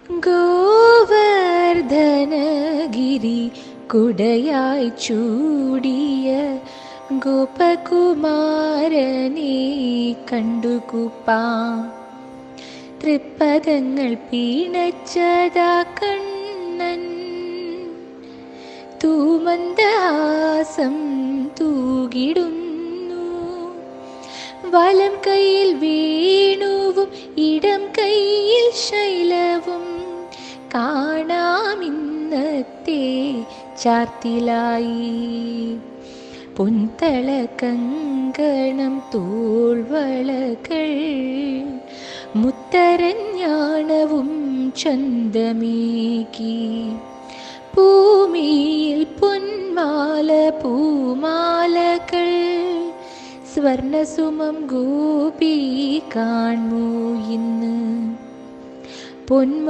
ഗോവർദ്ധനഗിരി കുടയായി ചൂടിയ ഗോപകുമാരനെ കണ്ടുകുപ്പാം. തൃപ്പദങ്ങൾ പീണച്ചതാ കണ്ണൻ, തൂമന്ദഹാസം തൂകിടുന്നു. വലം കൈയിൽ വേണുവും ഇടം കൈയിൽ ശൈലവും കാണാമിന്നത്തെ ചാർത്തിലായി. പൊൻതള കങ്കണം തോൾവളകൾ മുത്തരഞ്ഞാണവും ചന്തമേകി. ഭൂമിയിൽ പൊന്മാല പൂമാലകൾ സ്വർണസുമം ഗോപി കാൺമൂ ഇന്ന്. പൊന്മ